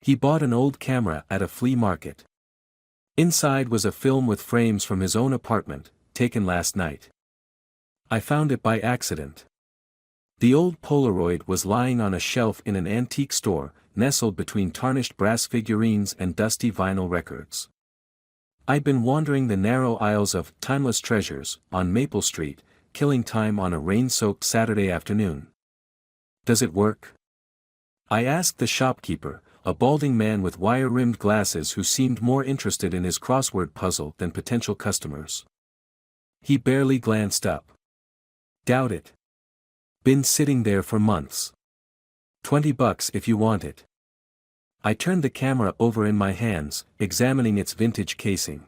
He bought an old camera at a flea market. Inside was a film with frames from his own apartment, taken last night. I found it by accident. The old Polaroid was lying on a shelf in an antique store, nestled between tarnished brass figurines and dusty vinyl records. I'd been wandering the narrow aisles of Timeless Treasures on Maple Street, killing time on a rain-soaked Saturday afternoon. "Does it work?" I asked the shopkeeper, a balding man with wire-rimmed glasses who seemed more interested in his crossword puzzle than potential customers. He barely glanced up. "Doubt it. Been sitting there for months. $20 if you want it." I turned the camera over in my hands, examining its vintage casing.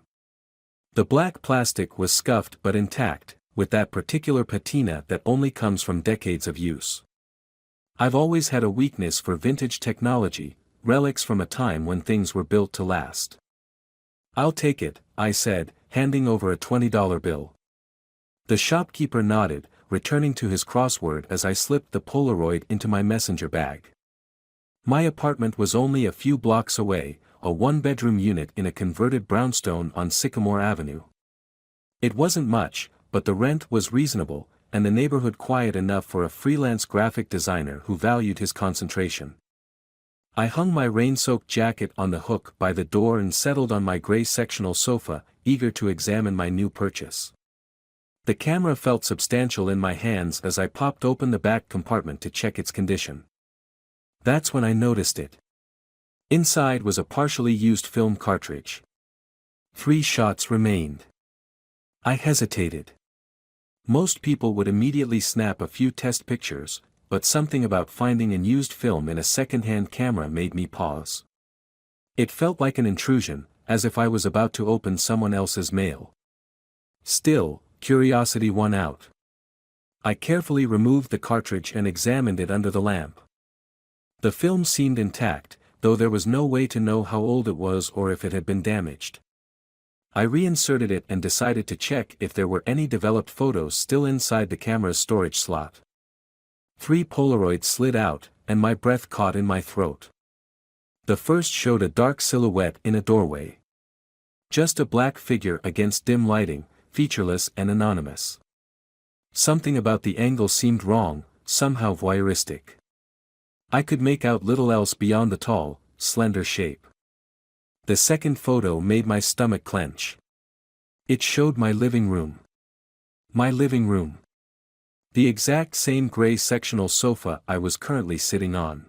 The black plastic was scuffed but intact, with that particular patina that only comes from decades of use. I've always had a weakness for vintage technology, relics from a time when things were built to last. "I'll take it," I said, handing over a $20 bill. The shopkeeper nodded, returning to his crossword as I slipped the Polaroid into my messenger bag. My apartment was only a few blocks away, a one-bedroom unit in a converted brownstone on Sycamore Avenue. It wasn't much, but the rent was reasonable, and the neighborhood quiet enough for a freelance graphic designer who valued his concentration. I hung my rain-soaked jacket on the hook by the door and settled on my gray sectional sofa, eager to examine my new purchase. The camera felt substantial in my hands as I popped open the back compartment to check its condition. That's when I noticed it. Inside was a partially used film cartridge. 3 shots remained. I hesitated. Most people would immediately snap a few test pictures, but something about finding an used film in a second-hand camera made me pause. It felt like an intrusion, as if I was about to open someone else's mail. Still, curiosity won out. I carefully removed the cartridge and examined it under the lamp. The film seemed intact, though there was no way to know how old it was or if it had been damaged. I reinserted it and decided to check if there were any developed photos still inside the camera's storage slot. 3 Polaroids slid out, and my breath caught in my throat. The first showed a dark silhouette in a doorway. Just a black figure against dim lighting, featureless and anonymous. Something about the angle seemed wrong, somehow voyeuristic. I could make out little else beyond the tall, slender shape. The second photo made my stomach clench. It showed my living room. My living room. The exact same gray sectional sofa I was currently sitting on.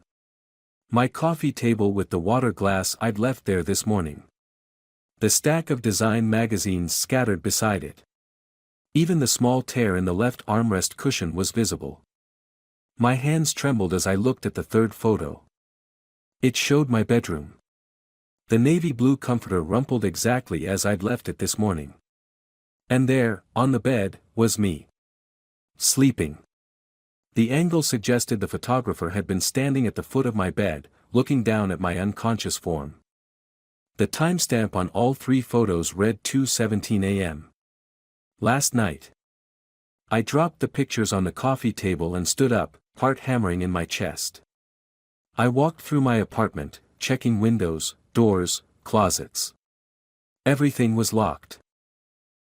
My coffee table with the water glass I'd left there this morning. The stack of design magazines scattered beside it. Even the small tear in the left armrest cushion was visible. My hands trembled as I looked at the third photo. It showed my bedroom. The navy blue comforter rumpled exactly as I'd left it this morning. And there, on the bed, was me. Sleeping. The angle suggested the photographer had been standing at the foot of my bed, looking down at my unconscious form. The timestamp on all 3 photos read 2:17 a.m. Last night. I dropped the pictures on the coffee table and stood up, heart hammering in my chest. I walked through my apartment, checking windows, doors, closets. Everything was locked.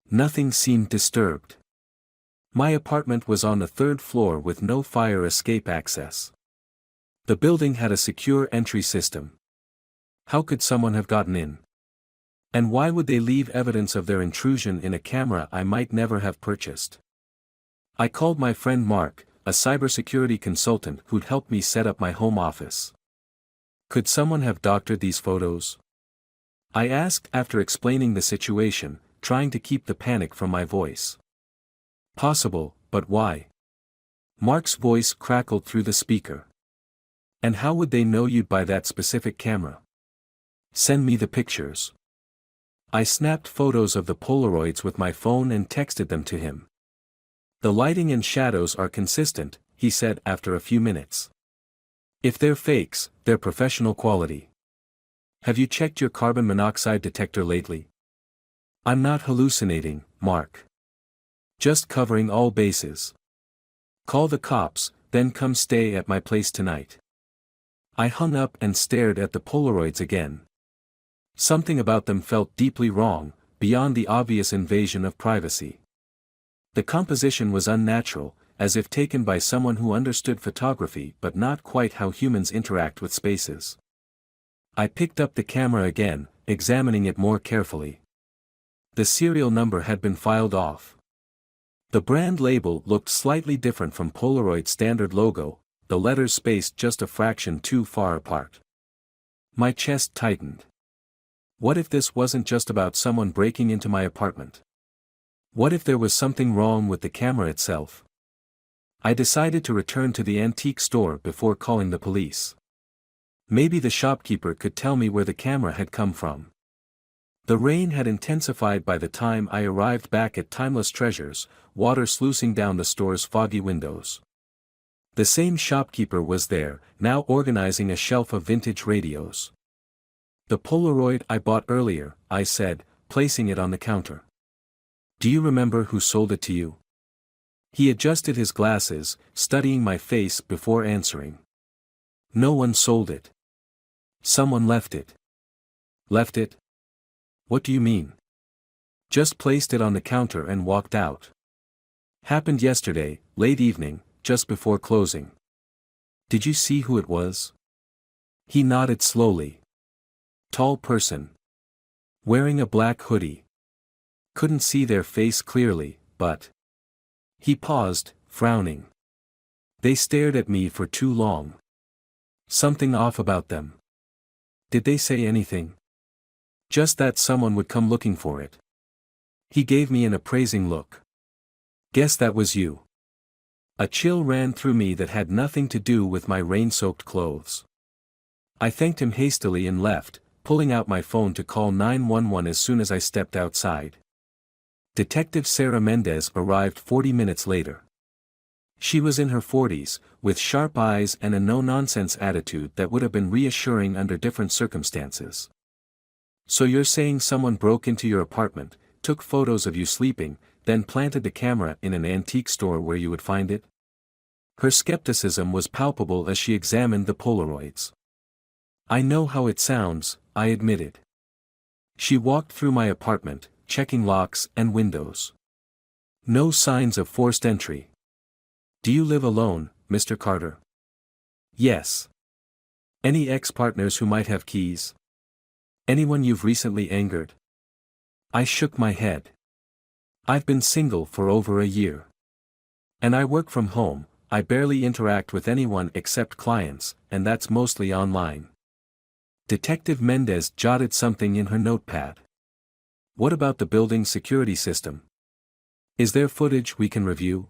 Nothing seemed disturbed. My apartment was on the 3rd floor with no fire escape access. The building had a secure entry system. How could someone have gotten in? And why would they leave evidence of their intrusion in a camera I might never have purchased? I called my friend Mark, a cybersecurity consultant who'd helped me set up my home office. Could someone have doctored these photos? I asked after explaining the situation, trying to keep the panic from my voice. Possible, but why? Mark's voice crackled through the speaker. And how would they know you'd buy that specific camera? Send me the pictures. I snapped photos of the Polaroids with my phone and texted them to him. The lighting and shadows are consistent, he said after a few minutes. If they're fakes, they're professional quality. Have you checked your carbon monoxide detector lately? I'm not hallucinating, Mark. Just covering all bases. Call the cops, then come stay at my place tonight. I hung up and stared at the Polaroids again. Something about them felt deeply wrong, beyond the obvious invasion of privacy. The composition was unnatural, as if taken by someone who understood photography but not quite how humans interact with spaces. I picked up the camera again, examining it more carefully. The serial number had been filed off. The brand label looked slightly different from Polaroid's standard logo, the letters spaced just a fraction too far apart. My chest tightened. What if this wasn't just about someone breaking into my apartment? What if there was something wrong with the camera itself? I decided to return to the antique store before calling the police. Maybe the shopkeeper could tell me where the camera had come from. The rain had intensified by the time I arrived back at Timeless Treasures, water sluicing down the store's foggy windows. The same shopkeeper was there, now organizing a shelf of vintage radios. "The Polaroid I bought earlier," I said, placing it on the counter. "Do you remember who sold it to you?" He adjusted his glasses, studying my face before answering. "No one sold it. Someone left it." "Left it? What do you mean?" "Just placed it on the counter and walked out. Happened yesterday, late evening, just before closing." "Did you see who it was?" He nodded slowly. "Tall person. Wearing a black hoodie. Couldn't see their face clearly, but..." He paused, frowning. "They stared at me for too long. Something off about them." "Did they say anything?" "Just that someone would come looking for it." He gave me an appraising look. "Guess that was you." A chill ran through me that had nothing to do with my rain-soaked clothes. I thanked him hastily and left, pulling out my phone to call 911 as soon as I stepped outside. Detective Sarah Mendez arrived 40 minutes later. She was in her 40s, with sharp eyes and a no-nonsense attitude that would have been reassuring under different circumstances. "So you're saying someone broke into your apartment, took photos of you sleeping, then planted the camera in an antique store where you would find it?" Her skepticism was palpable as she examined the Polaroids. "I know how it sounds," I admitted. She walked through my apartment, checking locks and windows. No signs of forced entry. "Do you live alone, Mr. Carter?" "Yes." "Any ex-partners who might have keys? Anyone you've recently angered?" I shook my head. "I've been single for over a year. And I work from home. I barely interact with anyone except clients, and that's mostly online." Detective Mendez jotted something in her notepad. "What about the building's security system? Is there footage we can review?"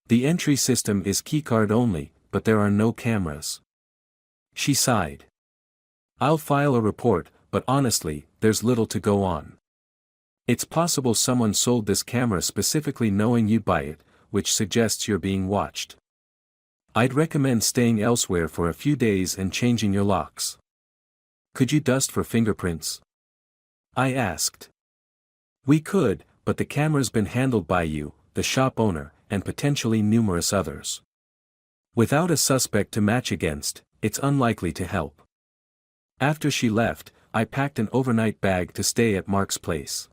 "The entry system is keycard only, but there are no cameras." She sighed. "I'll file a report, but honestly, there's little to go on. It's possible someone sold this camera specifically knowing you'd buy it, which suggests you're being watched. I'd recommend staying elsewhere for a few days and changing your locks." "Could you dust for fingerprints?" I asked. "We could, but the camera's been handled by you, the shop owner, and potentially numerous others. Without a suspect to match against, it's unlikely to help." After she left, I packed an overnight bag to stay at Mark's place.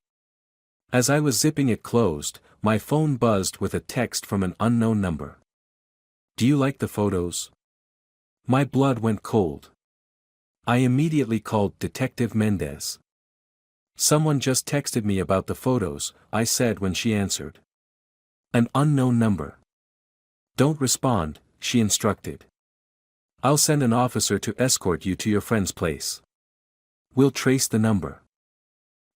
As I was zipping it closed, my phone buzzed with a text from an unknown number. "Do you like the photos?" My blood went cold. I immediately called Detective Mendez. "Someone just texted me about the photos," I said when she answered. "An unknown number." "Don't respond," she instructed. "I'll send an officer to escort you to your friend's place. We'll trace the number."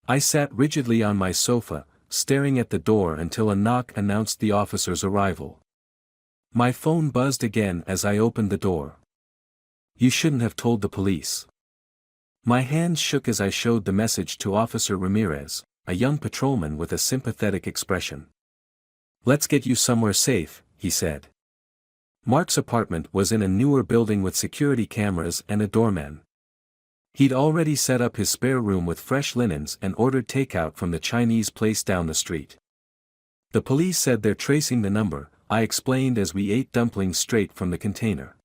I sat rigidly on my sofa, staring at the door until a knock announced the officer's arrival. My phone buzzed again as I opened the door. "You shouldn't have told the police." My hands shook as I showed the message to Officer Ramirez, a young patrolman with a sympathetic expression. "Let's get you somewhere safe," he said. Mark's apartment was in a newer building with security cameras and a doorman. He'd already set up his spare room with fresh linens and ordered takeout from the Chinese place down the street. "The police said they're tracing the number," I explained as we ate dumplings straight from the container.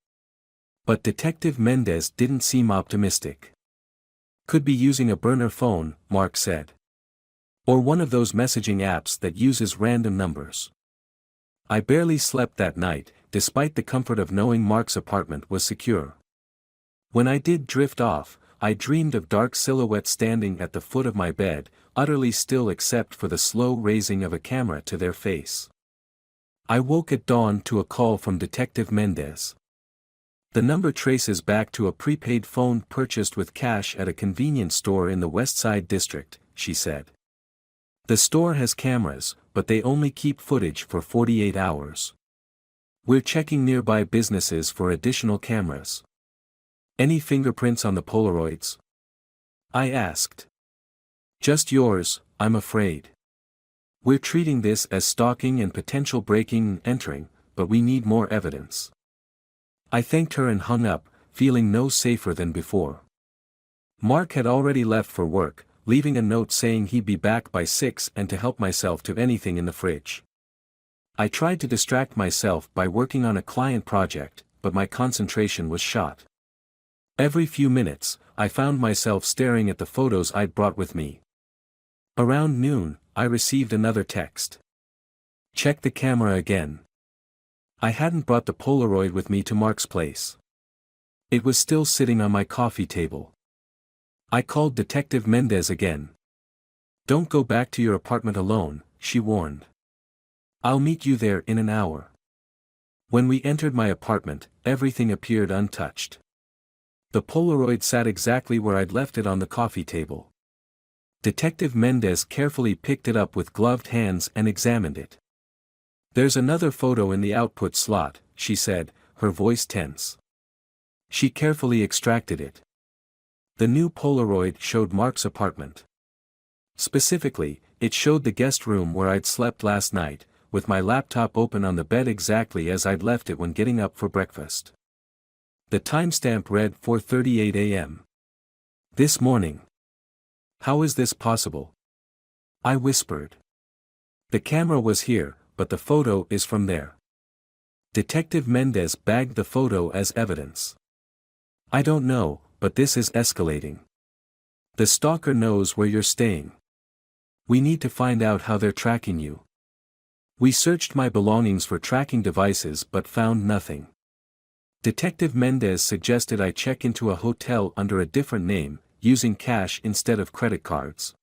But Detective Mendez didn't seem optimistic. Could be using a burner phone, Mark said. Or one of those messaging apps that uses random numbers. I barely slept that night, despite the comfort of knowing Mark's apartment was secure. When I did drift off, I dreamed of dark silhouettes standing at the foot of my bed, utterly still except for the slow raising of a camera to their face. I woke at dawn to a call from Detective Mendez. The number traces back to a prepaid phone purchased with cash at a convenience store in the West Side District, she said. The store has cameras, but they only keep footage for 48 hours. We're checking nearby businesses for additional cameras. Any fingerprints on the Polaroids? I asked. Just yours, I'm afraid. We're treating this as stalking and potential breaking and entering, but we need more evidence. I thanked her and hung up, feeling no safer than before. Mark had already left for work, leaving a note saying he'd be back by 6 and to help myself to anything in the fridge. I tried to distract myself by working on a client project, but my concentration was shot. Every few minutes, I found myself staring at the photos I'd brought with me. Around noon, I received another text. Check the camera again. I hadn't brought the Polaroid with me to Mark's place. It was still sitting on my coffee table. I called Detective Mendez again. Don't go back to your apartment alone, she warned. I'll meet you there in an hour. When we entered my apartment, everything appeared untouched. The Polaroid sat exactly where I'd left it on the coffee table. Detective Mendez carefully picked it up with gloved hands and examined it. There's another photo in the output slot, she said, her voice tense. She carefully extracted it. The new Polaroid showed Mark's apartment. Specifically, it showed the guest room where I'd slept last night, with my laptop open on the bed exactly as I'd left it when getting up for breakfast. The timestamp read 4:38 a.m. This morning. How is this possible? I whispered. The camera was here, but the photo is from there. Detective Mendez bagged the photo as evidence. I don't know, but this is escalating. The stalker knows where you're staying. We need to find out how they're tracking you. We searched my belongings for tracking devices but found nothing. Detective Mendez suggested I check into a hotel under a different name, using cash instead of credit cards.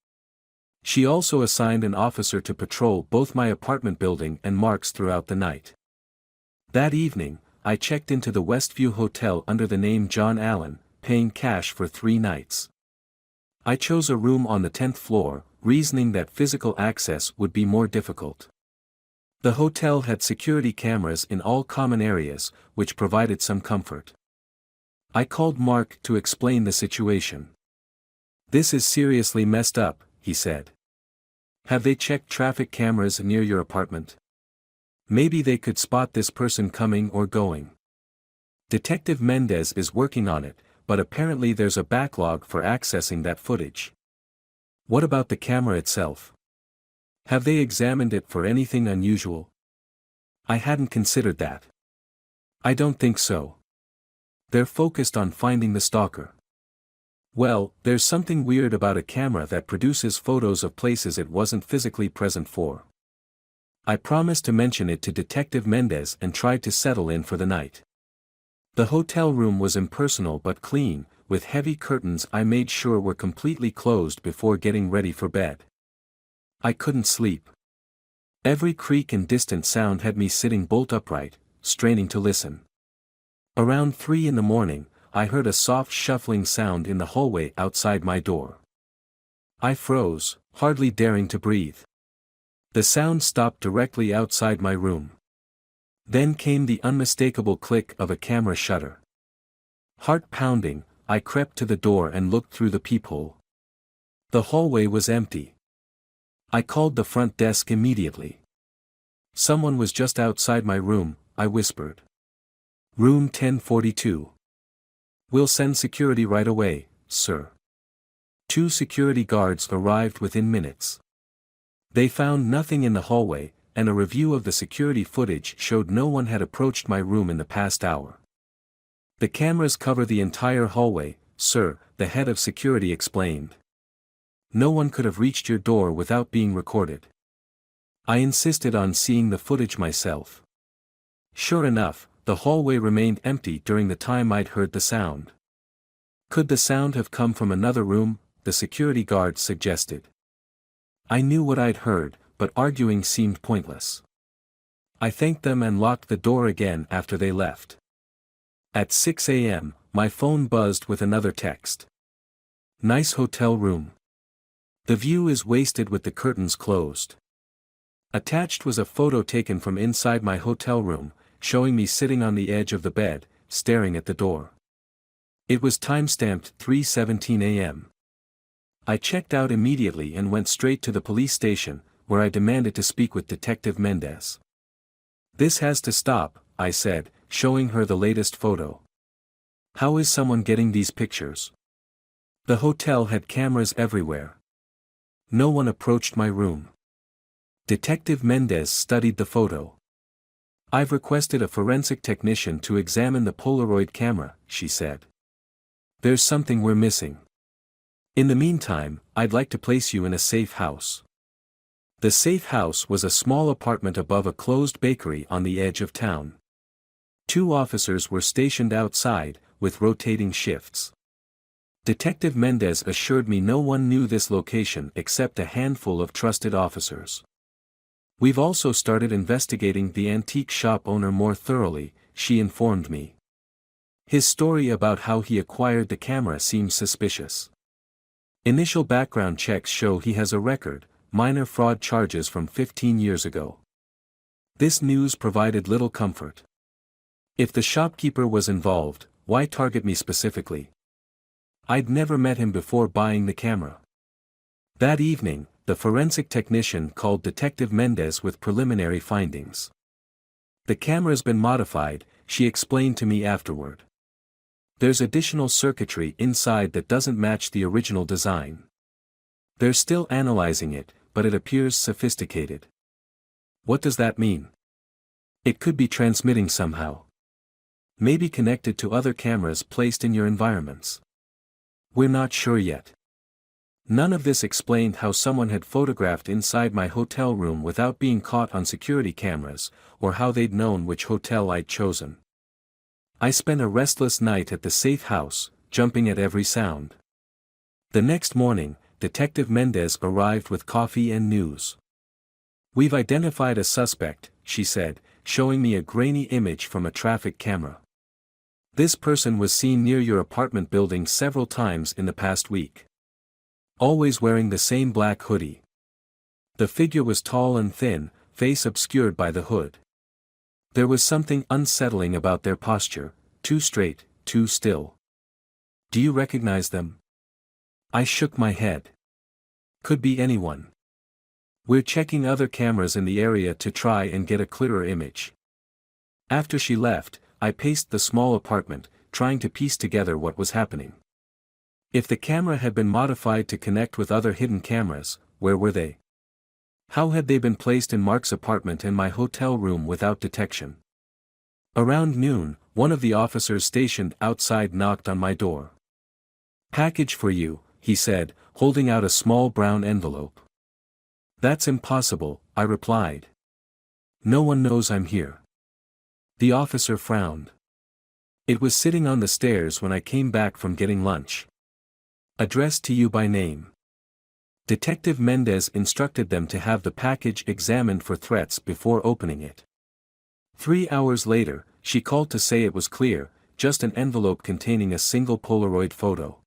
She also assigned an officer to patrol both my apartment building and Mark's throughout the night. That evening, I checked into the Westview Hotel under the name John Allen, paying cash for 3 nights. I chose a room on the 10th floor, reasoning that physical access would be more difficult. The hotel had security cameras in all common areas, which provided some comfort. I called Mark to explain the situation. This is seriously messed up, he said. Have they checked traffic cameras near your apartment? Maybe they could spot this person coming or going. Detective Mendez is working on it, but apparently there's a backlog for accessing that footage. What about the camera itself? Have they examined it for anything unusual? I hadn't considered that. I don't think so. They're focused on finding the stalker. Well, there's something weird about a camera that produces photos of places it wasn't physically present for. I promised to mention it to Detective Mendez and tried to settle in for the night. The hotel room was impersonal but clean, with heavy curtains I made sure were completely closed before getting ready for bed. I couldn't sleep. Every creak and distant sound had me sitting bolt upright, straining to listen. Around 3 in the morning, I heard a soft shuffling sound in the hallway outside my door. I froze, hardly daring to breathe. The sound stopped directly outside my room. Then came the unmistakable click of a camera shutter. Heart pounding, I crept to the door and looked through the peephole. The hallway was empty. I called the front desk immediately. Someone was just outside my room, I whispered. Room 1042. We'll send security right away, sir. 2 security guards arrived within minutes. They found nothing in the hallway, and a review of the security footage showed no one had approached my room in the past hour. The cameras cover the entire hallway, sir, the head of security explained. No one could have reached your door without being recorded. I insisted on seeing the footage myself. Sure enough, the hallway remained empty during the time I'd heard the sound. Could the sound have come from another room? The security guard suggested. I knew what I'd heard, but arguing seemed pointless. I thanked them and locked the door again after they left. At 6 a.m., my phone buzzed with another text. Nice hotel room. The view is wasted with the curtains closed. Attached was a photo taken from inside my hotel room, showing me sitting on the edge of the bed, staring at the door. It was time-stamped 3:17 a.m. I checked out immediately and went straight to the police station, where I demanded to speak with Detective Mendez. This has to stop, I said, showing her the latest photo. How is someone getting these pictures? The hotel had cameras everywhere. No one approached my room. Detective Mendez studied the photo. I've requested a forensic technician to examine the Polaroid camera, she said. There's something we're missing. In the meantime, I'd like to place you in a safe house. The safe house was a small apartment above a closed bakery on the edge of town. 2 officers were stationed outside, with rotating shifts. Detective Mendez assured me no one knew this location except a handful of trusted officers. We've also started investigating the antique shop owner more thoroughly, she informed me. His story about how he acquired the camera seems suspicious. Initial background checks show he has a record, minor fraud charges from 15 years ago. This news provided little comfort. If the shopkeeper was involved, why target me specifically? I'd never met him before buying the camera. That evening, the forensic technician called Detective Mendez with preliminary findings. The camera's been modified, she explained to me afterward. There's additional circuitry inside that doesn't match the original design. They're still analyzing it, but it appears sophisticated. What does that mean? It could be transmitting somehow. Maybe connected to other cameras placed in your environments. We're not sure yet. None of this explained how someone had photographed inside my hotel room without being caught on security cameras, or how they'd known which hotel I'd chosen. I spent a restless night at the safe house, jumping at every sound. The next morning, Detective Mendez arrived with coffee and news. We've identified a suspect, she said, showing me a grainy image from a traffic camera. This person was seen near your apartment building several times in the past week. Always wearing the same black hoodie. The figure was tall and thin, face obscured by the hood. There was something unsettling about their posture, too straight, too still. Do you recognize them? I shook my head. Could be anyone. We're checking other cameras in the area to try and get a clearer image. After she left, I paced the small apartment, trying to piece together what was happening. If the camera had been modified to connect with other hidden cameras, where were they? How had they been placed in Mark's apartment and my hotel room without detection? Around noon, one of the officers stationed outside knocked on my door. Package for you, he said, holding out a small brown envelope. That's impossible, I replied. No one knows I'm here. The officer frowned. It was sitting on the stairs when I came back from getting lunch. Addressed to you by name. Detective Mendez instructed them to have the package examined for threats before opening it. 3 hours later, she called to say it was clear, just an envelope containing a single Polaroid photo.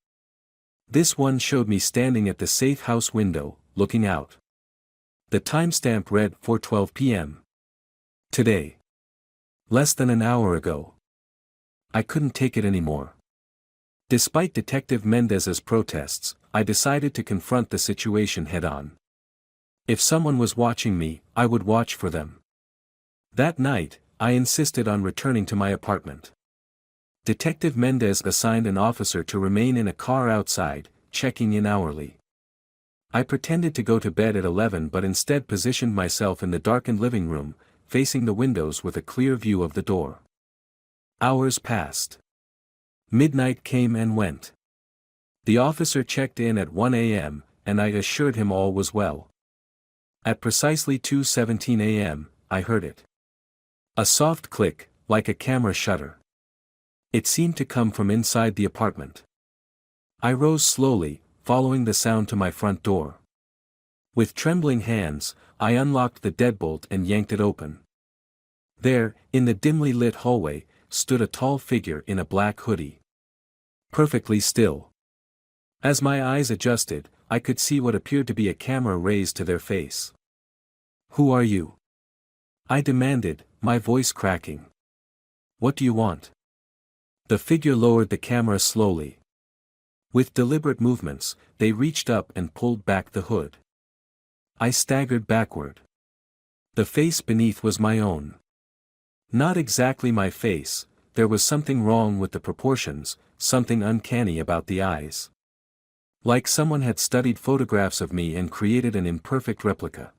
This one showed me standing at the safe house window, looking out. The timestamp read 4:12 p.m. Today. Less than an hour ago. I couldn't take it anymore. Despite Detective Mendez's protests, I decided to confront the situation head-on. If someone was watching me, I would watch for them. That night, I insisted on returning to my apartment. Detective Mendez assigned an officer to remain in a car outside, checking in hourly. I pretended to go to bed at 11 but instead positioned myself in the darkened living room, facing the windows with a clear view of the door. Hours passed. Midnight came and went. The officer checked in at 1 a.m., and I assured him all was well. At precisely 2:17 a.m., I heard it. A soft click, like a camera shutter. It seemed to come from inside the apartment. I rose slowly, following the sound to my front door. With trembling hands, I unlocked the deadbolt and yanked it open. There, in the dimly lit hallway, stood a tall figure in a black hoodie. Perfectly still. As my eyes adjusted, I could see what appeared to be a camera raised to their face. "Who are you?" I demanded, my voice cracking. "What do you want?" The figure lowered the camera slowly. With deliberate movements, they reached up and pulled back the hood. I staggered backward. The face beneath was my own. Not exactly my face, there was something wrong with the proportions, something uncanny about the eyes. Like someone had studied photographs of me and created an imperfect replica.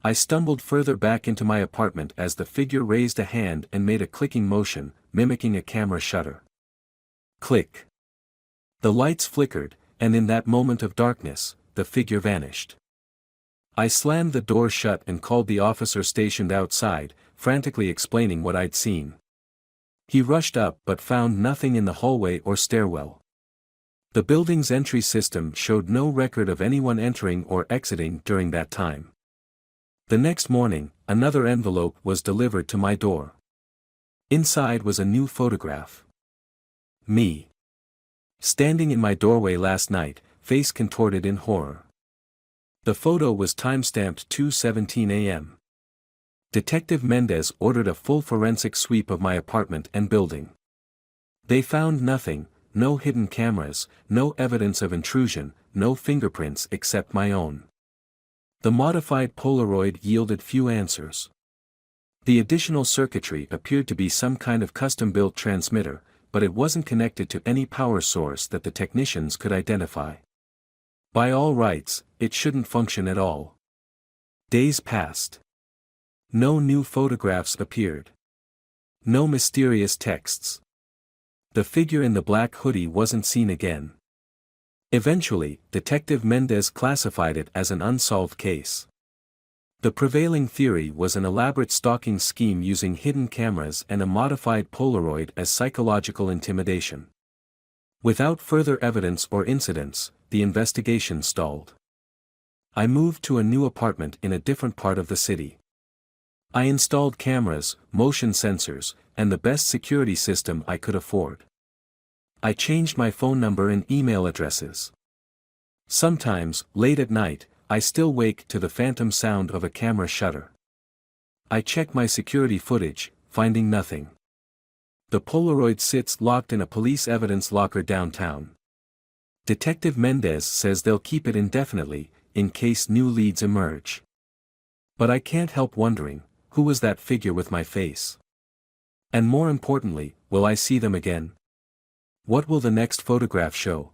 I stumbled further back into my apartment as the figure raised a hand and made a clicking motion, mimicking a camera shutter. Click. The lights flickered, and in that moment of darkness, the figure vanished. I slammed the door shut and called the officer stationed outside, frantically explaining what I'd seen. He rushed up but found nothing in the hallway or stairwell. The building's entry system showed no record of anyone entering or exiting during that time. The next morning, another envelope was delivered to my door. Inside was a new photograph. Me. Standing in my doorway last night, face contorted in horror. The photo was timestamped 2:17 a.m. Detective Mendez ordered a full forensic sweep of my apartment and building. They found nothing, no hidden cameras, no evidence of intrusion, no fingerprints except my own. The modified Polaroid yielded few answers. The additional circuitry appeared to be some kind of custom-built transmitter, but it wasn't connected to any power source that the technicians could identify. By all rights, it shouldn't function at all. Days passed. No new photographs appeared. No mysterious texts. The figure in the black hoodie wasn't seen again. Eventually, Detective Mendez classified it as an unsolved case. The prevailing theory was an elaborate stalking scheme using hidden cameras and a modified Polaroid as psychological intimidation. Without further evidence or incidents, the investigation stalled. I moved to a new apartment in a different part of the city. I installed cameras, motion sensors, and the best security system I could afford. I changed my phone number and email addresses. Sometimes, late at night, I still wake to the phantom sound of a camera shutter. I check my security footage, finding nothing. The Polaroid sits locked in a police evidence locker downtown. Detective Mendez says they'll keep it indefinitely, in case new leads emerge. But I can't help wondering, who was that figure with my face? And more importantly, will I see them again? What will the next photograph show?